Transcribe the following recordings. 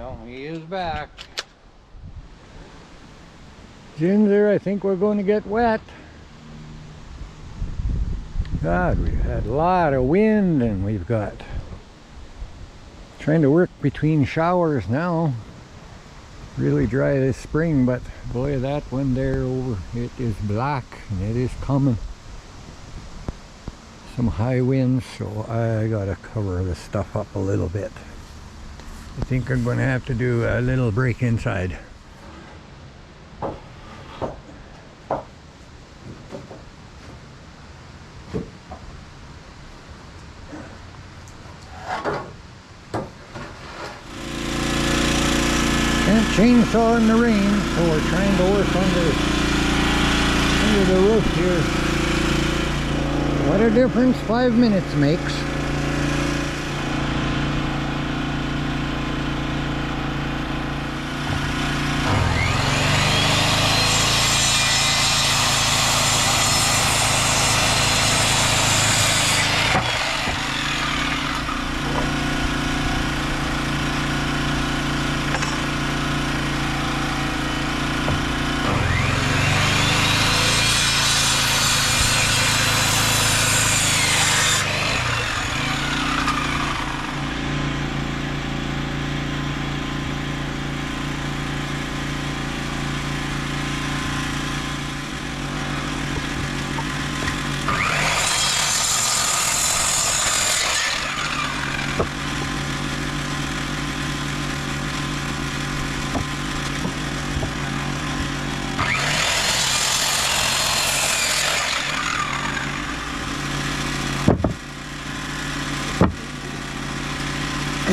Well, he is back. Ginger, I think we're going to get wet. God, we've had a lot of wind and we've got trying to work between showers now. Really dry this spring, but boy, that one there over, it is black and it is coming. Some high winds, so I gotta cover this stuff up a little bit. I think I'm gonna have to do a little break inside. Can't chainsaw in the rain, so we're trying to work under the roof here. What a difference 5 minutes makes. I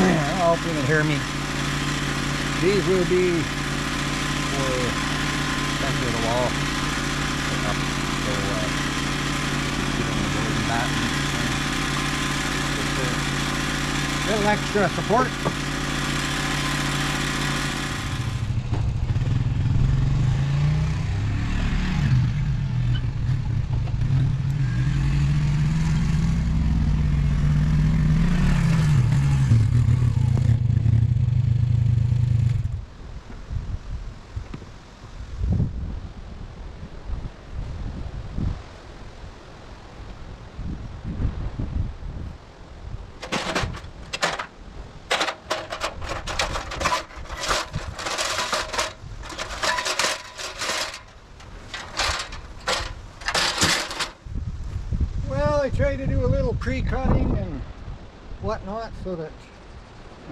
hope you can hear me. These will be for center of the wall. Up, so just a little extra support. I try to do a little pre-cutting and whatnot so that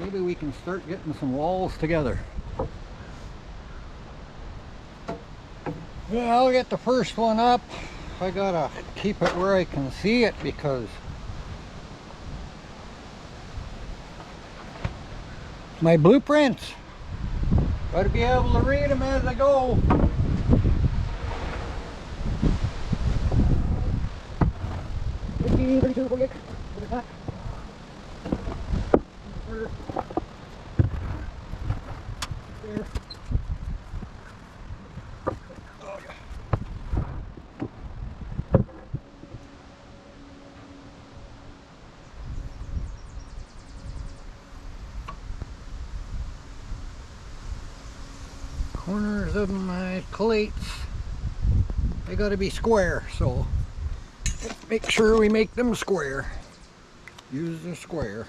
maybe we can start getting some walls together. Yeah, I'll get the first one up. I gotta keep it where I can see it because my blueprints. Gotta be able to read them as I go. Corners of my plates, they got to be square, so let's make sure we make them square. Use the square.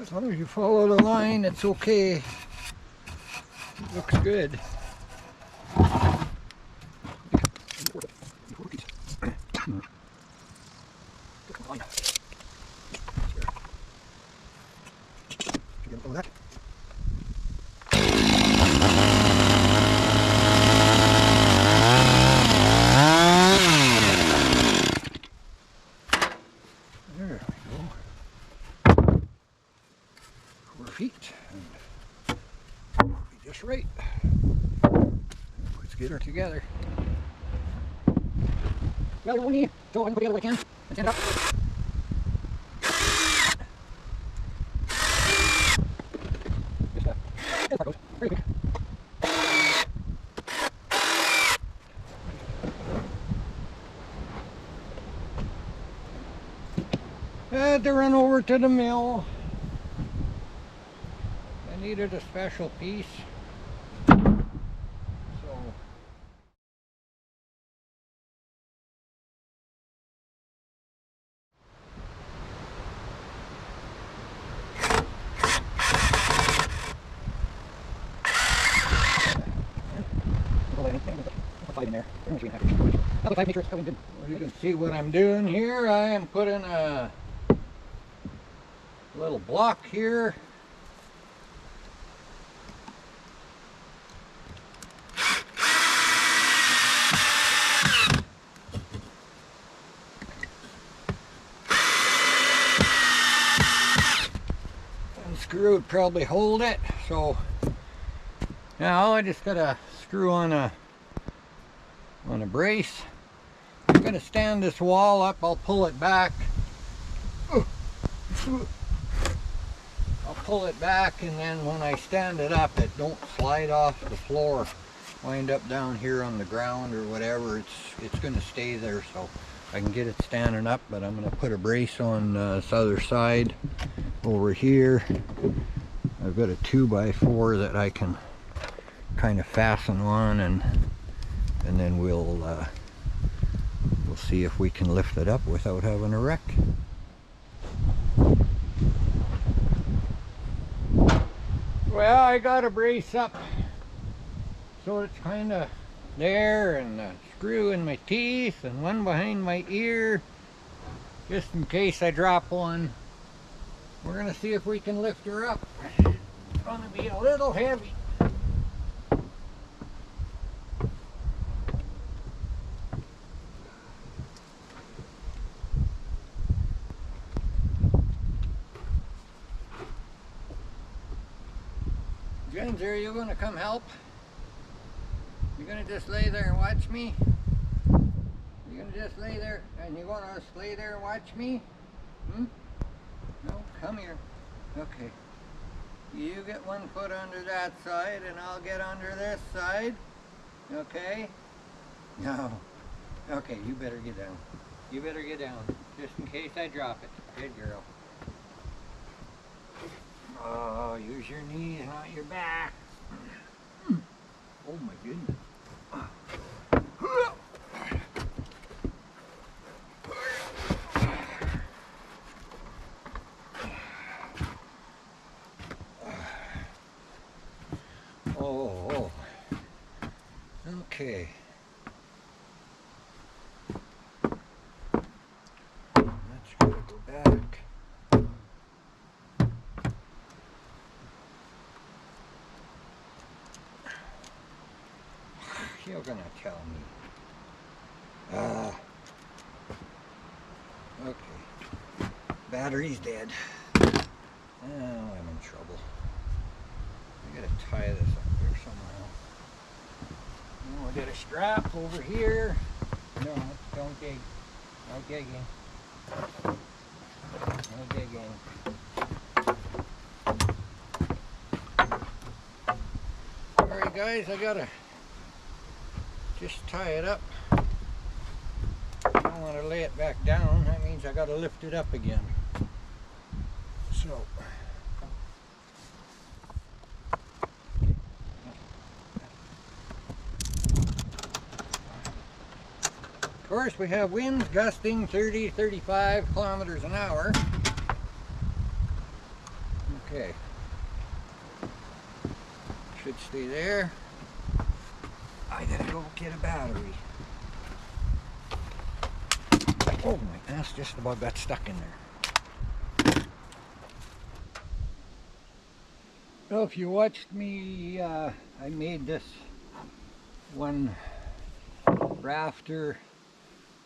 As long as you follow the line, it's okay. Looks good. There we go. 4 feet. And be just right. Let's get her together. Well, you're only so I can put the other way I can. And stand up. I had to run over to the mill. I needed a special piece. So you can see what I'm doing here. I am putting a little block here. And screw would probably hold it. So now I just got to screw on a brace. I'm going to stand this wall up. I'll pull it back. I'll pull it back, and then when I stand it up, it don't slide off the floor, wind up down here on the ground or whatever. It's going to stay there, so I can get it standing up. But I'm going to put a brace on this other side over here. I've got a 2x4 that I can kind of fasten on, and then we'll see if we can lift it up without having a wreck. Well, I got a brace up so it's kind of there, and a screw in my teeth and one behind my ear just in case I drop one. We're gonna see if we can lift her up. It's gonna be a little heavy. Jens, are you going to come help? You're going to just lay there and watch me? You're going to just lay there and you're going to just lay there and watch me? Hmm? No? Come here. Okay. You get one foot under that side and I'll get under this side. Okay? No. Okay, you better get down. You better get down. Just in case I drop it. Good girl. Oh, use your knees, not your back. Oh my goodness. Oh. Okay. Let's go back. You're gonna tell me. Okay. Battery's dead. Oh, I'm in trouble. I gotta tie this up there somehow. Oh, I got a strap over here. No, don't dig. No digging. No digging. Alright guys, I gotta just tie it up. I don't want to lay it back down. That means I got to lift it up again. So of course we have winds gusting 30-35 kilometers an hour. Okay. Should stay there. I gotta go get a battery. Oh my ass just about got stuck in there. Well, if you watched me, I made this one rafter,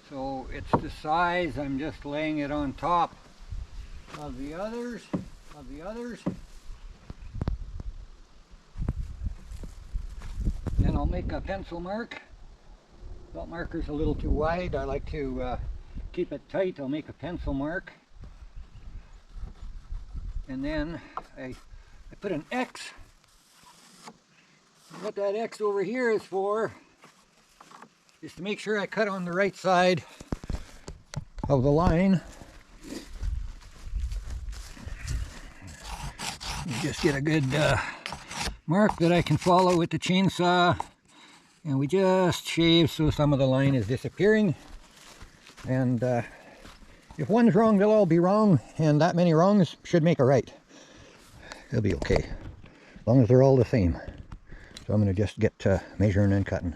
so it's the size. I'm just laying it on top of the others. Then I'll make a pencil mark. That marker's a little too wide. I like to keep it tight. I'll make a pencil mark. And then I put an X What that X over here is for is to make sure I cut on the right side of the line. You just get a good mark that I can follow with the chainsaw, and we just shave so some of the line is disappearing. And if one's wrong, they'll all be wrong, and that many wrongs should make a right. It'll be okay, as long as they're all the same. So I'm going to just get to measuring and cutting.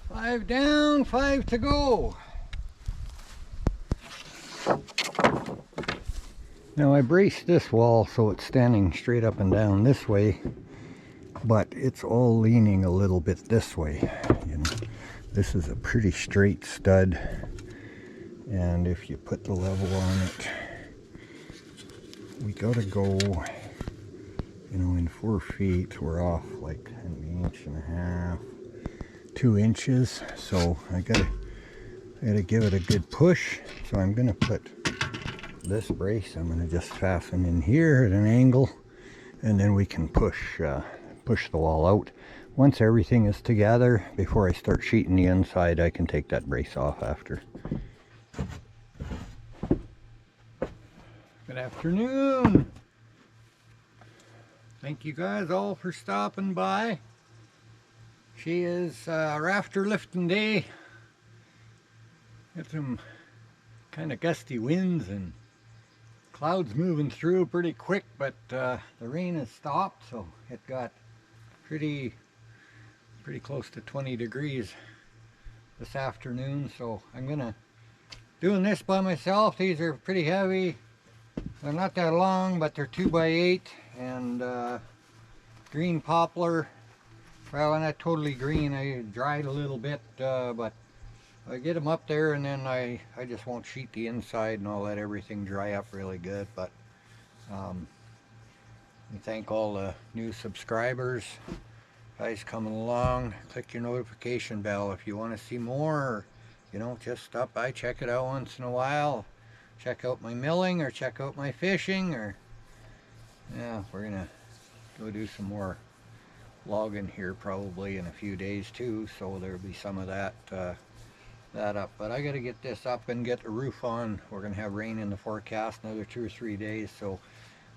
Five down, 5 to go. Now I braced this wall so it's standing straight up and down this way, but it's all leaning a little bit this way. You know, this is a pretty straight stud, and if you put the level on it, we gotta go, you know, in 4 feet, we're off like an inch and a half, 2 inches, so I gotta give it a good push. So I'm gonna put this brace, I'm gonna just fasten in here at an angle, and then we can push the wall out. Once everything is together, before I start sheeting the inside, I can take that brace off after. Good afternoon. Thank you guys all for stopping by. She is rafter lifting day. Got some kind of gusty winds and clouds moving through pretty quick, but the rain has stopped, so it got pretty close to 20 degrees this afternoon. So I'm gonna doing this by myself. These are pretty heavy. They're not that long, but they're 2x8 and green poplar. Well, not totally green. I dried a little bit, but I get them up there, and then I just won't sheet the inside, and I'll let everything dry up really good. But we thank all the new subscribers, guys coming along. Click your notification bell if you want to see more, or, you know, just stop by, check it out once in a while. Check out my milling, or check out my fishing, or yeah, we're gonna go do some more logging here probably in a few days too, so there'll be some of that up. But I got to get this up and get the roof on. We're gonna have rain in the forecast another 2 or 3 days, so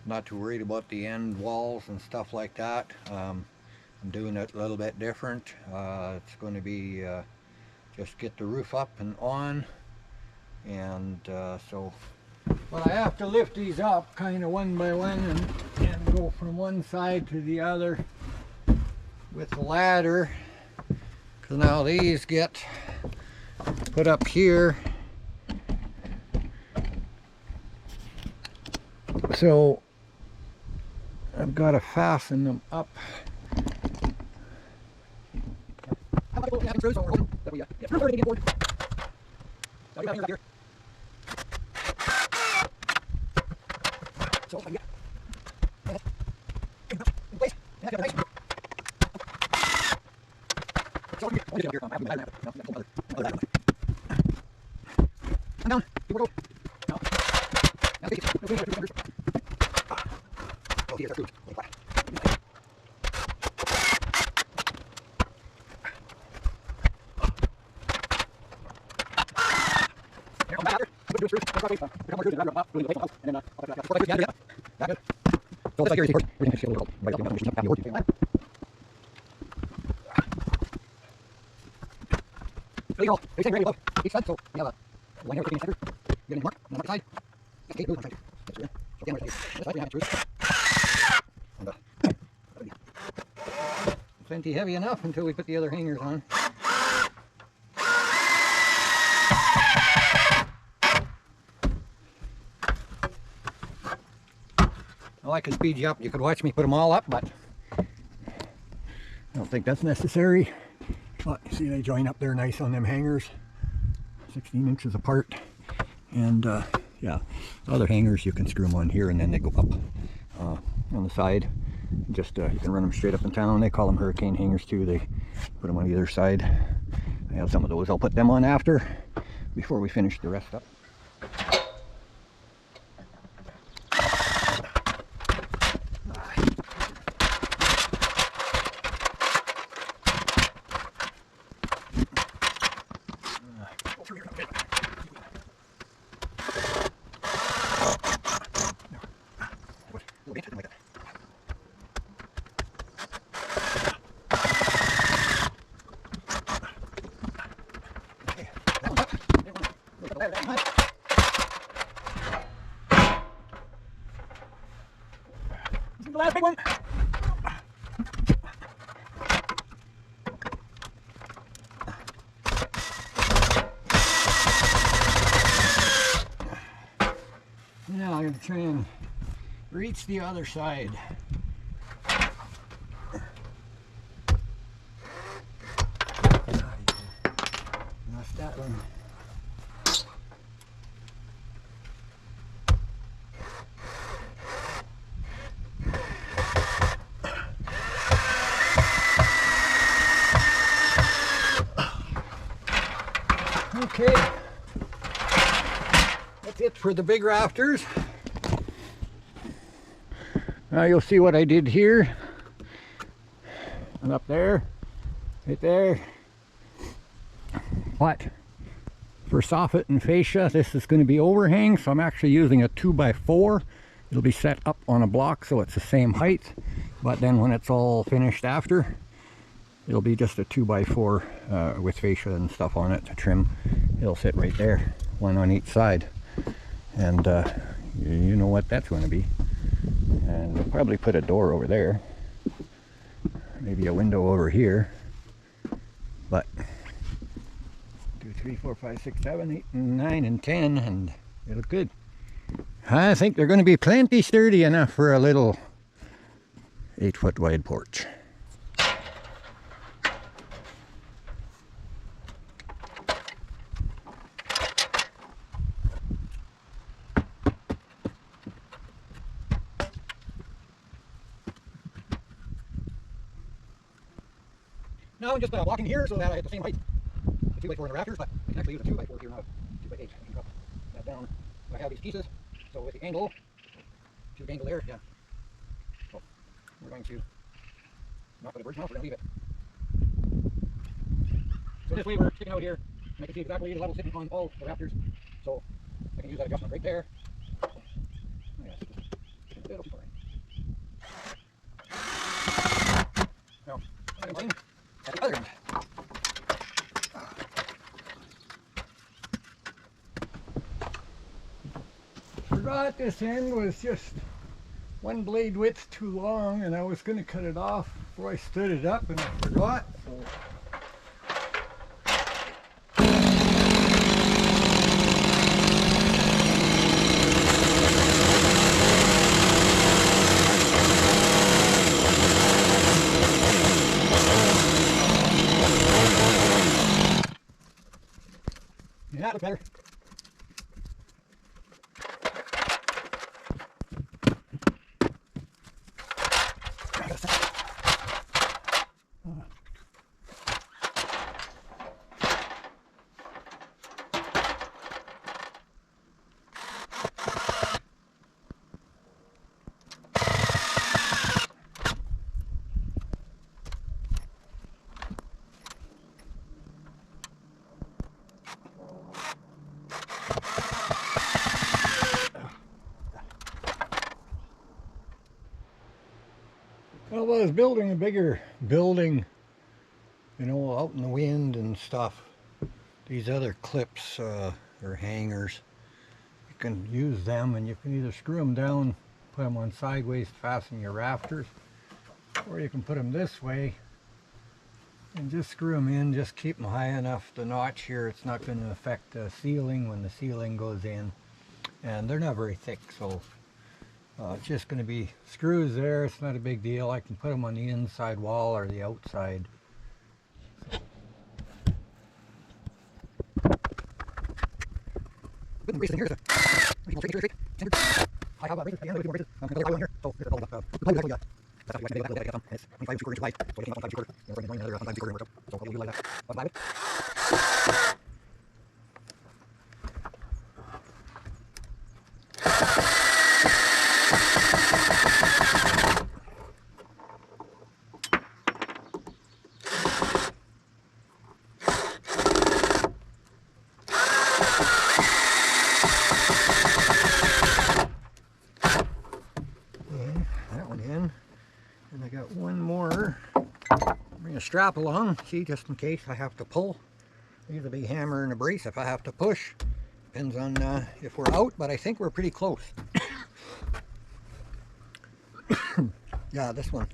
I'm not too worried about the end walls and stuff like that. I'm doing it a little bit different. It's going to be just get the roof up and on, and so, but I have to lift these up kind of one by one and go from one side to the other with the ladder, because now these get put up here, so I've got to fasten them up. They say ready above each side, so we have a line here with 15 center. You get a mark on the mark side. That's okay, good. I'm trying to. That's good. So down right here. This side, yeah, it's true. And, plenty heavy enough until we put the other hangers on. Well, I could speed you up. You could watch me put them all up, but I don't think that's necessary. But you see they join up there nice on them hangers, 16 inches apart. And yeah, the other hangers you can screw them on here and then they go up on the side. Just you can run them straight up and down. They call them hurricane hangers too. They put them on either side. I have some of those. I'll put them on after, before we finish the rest up. The last big one. Now I'm going to try and reach the other side. Lost that one. Okay, that's it for the big rafters. Now you'll see what I did here and up there, right there. But for soffit and fascia, this is going to be overhang, so I'm actually using a 2x4. It'll be set up on a block so it's the same height, but then when it's all finished after, it'll be just a 2x4 with fascia and stuff on it to trim. It'll sit right there, one on each side. And you know what that's going to be. And we'll probably put a door over there. Maybe a window over here. But 2, 3, 4, 5, 6, 7, 8, 9, and 10, and they look good. I think they're going to be plenty sturdy enough for a little 8-foot wide porch. Now I'm just walking here so that I have the same height. The 2x4 in the rafters, but I can actually use a 2x4 here, not a 2x8. I can drop that down. I have these pieces, so with the angle, to angle there, yeah. So we're going to not put a bird's mouth, we're going to leave it. So this way we're sticking out here, and I can see exactly the level sitting on all the rafters. So I can use that adjustment right there. Oh, yeah, it'll be fine. Now, at the other end. Forgot this end was just one blade width too long, and I was going to cut it off before I stood it up, and I forgot. So. Yeah, that looks better. Well, I was building a bigger building, you know, out in the wind and stuff. these other clips or hangers, you can use them, and you can either screw them down, put them on sideways, fasten your rafters, or you can put them this way and just screw them in. Just keep them high enough. The notch here, it's not going to affect the ceiling when the ceiling goes in, and they're not very thick, so it's just going to be screws there. It's not a big deal. I can put them on the inside wall or the outside. And I got one more. Bring a strap along, see, just in case I have to pull. Use a big hammer and a brace if I have to push. Depends on if we're out, but I think we're pretty close. Yeah, this one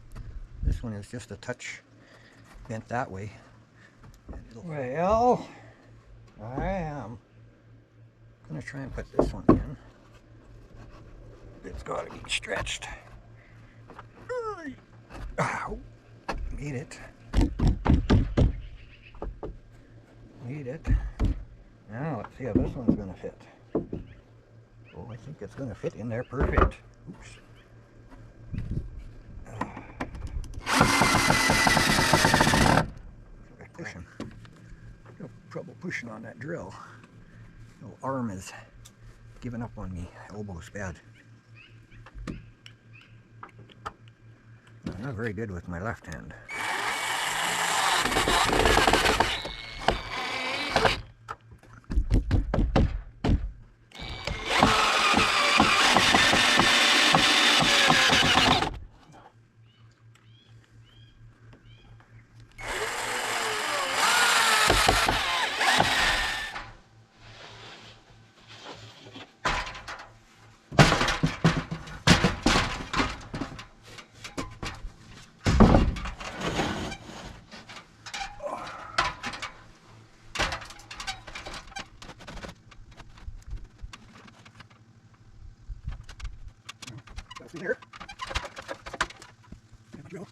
is just a touch bent that way. Well, I am gonna try and put this one in. It's got to be stretched. Ow, made it. Now let's see how this one's going to fit. Oh, I think it's going to fit in there perfect. Oops. No trouble pushing on that drill. The arm is giving up on me. Elbow's bad. I'm not very good with my left hand. There. There we go.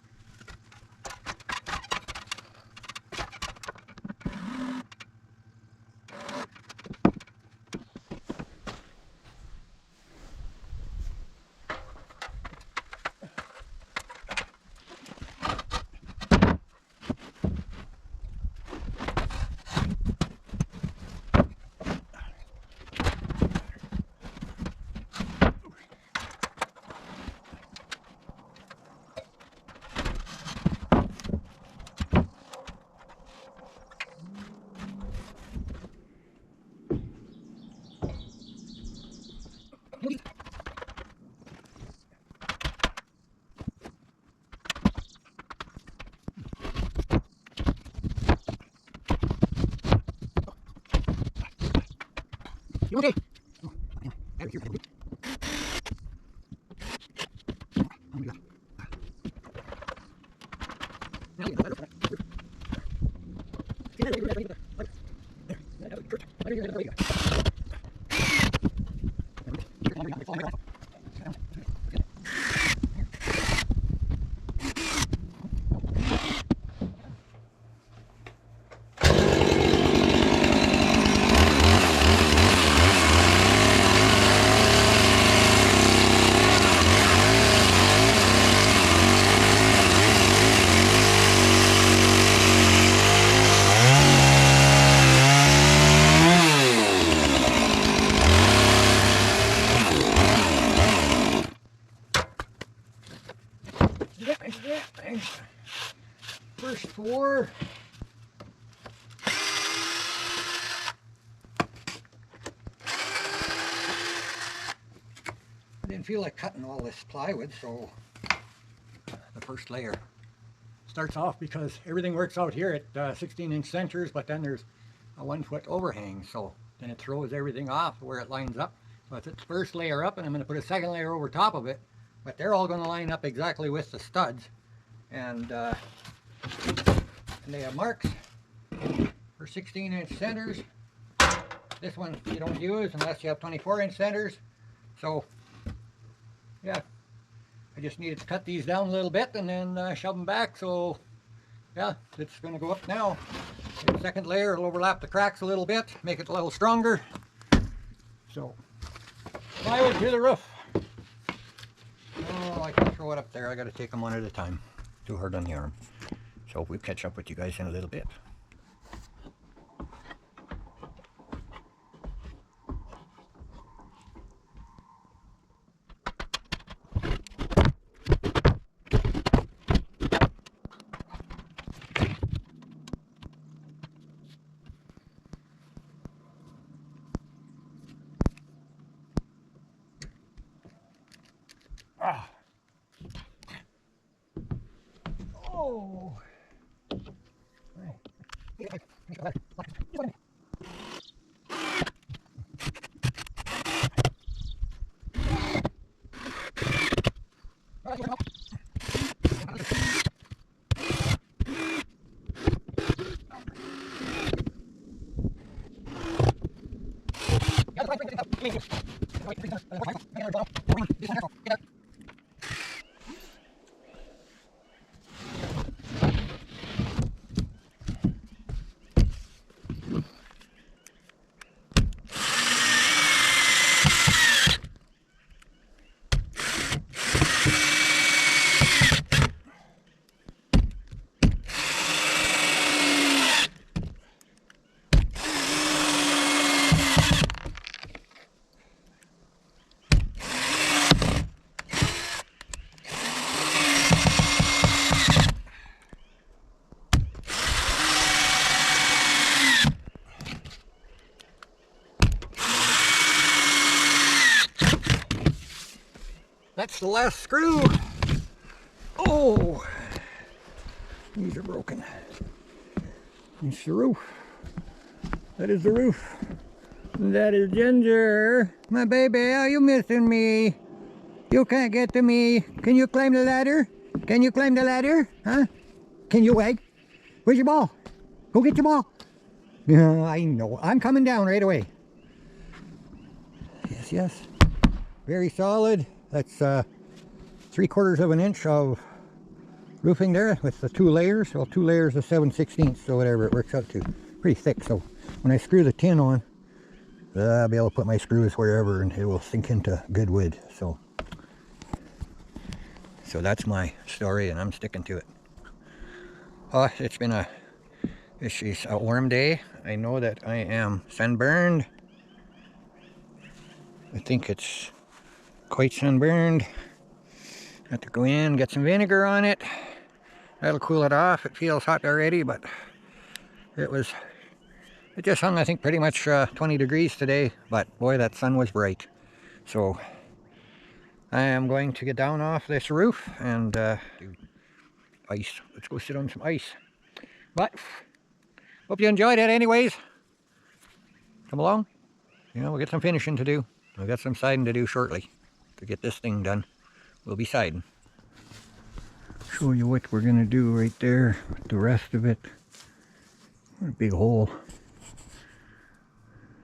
You okay? Oh, there you go. First four. I didn't feel like cutting all this plywood, so the first layer starts off, because everything works out here at 16-inch centers, but then there's a 1-foot overhang, so then it throws everything off where it lines up. So it's its first layer up, and I'm going to put a second layer over top of it, but they're all going to line up exactly with the studs, and they have marks for 16-inch centers. This one you don't use unless you have 24-inch centers. So yeah, I just needed to cut these down a little bit and then shove them back. So yeah, it's going to go up now. The second layer will overlap the cracks a little bit, make it a little stronger. So plywood to the roof. Oh, I can't throw it up there. I got to take them one at a time. Too hard on the arm. So we'll catch up with you guys in a little bit. Ah. Oh. That's the last screw. Oh, these are broken. It's the roof. That is the roof. That is Ginger. My baby, are you missing me? You can't get to me. Can you climb the ladder? Can you climb the ladder? Huh? Can you egg? Where's your ball? Go get your ball. Yeah, I know. I'm coming down right away. Yes, yes. Very solid. That's 3/4 of an inch of roofing there with the 2 layers. Well, 2 layers of 7/16, so whatever it works out to. Pretty thick, so when I screw the tin on, I'll be able to put my screws wherever and it will sink into good wood. So that's my story and I'm sticking to it. It's been a warm day. I know that I am sunburned. I think it's quite sunburned. Have to go in, get some vinegar on it. That'll cool it off. It feels hot already, but it just hung, I think, pretty much 20 degrees today, but boy, that sun was bright. So I am going to get down off this roof and do ice. Let's go sit on some ice. But hope you enjoyed it anyways. Come along. You know, we'll get some finishing to do. We've got some siding to do shortly to get this thing done. We'll be siding. Show you what we're going to do right there with the rest of it. What a big hole.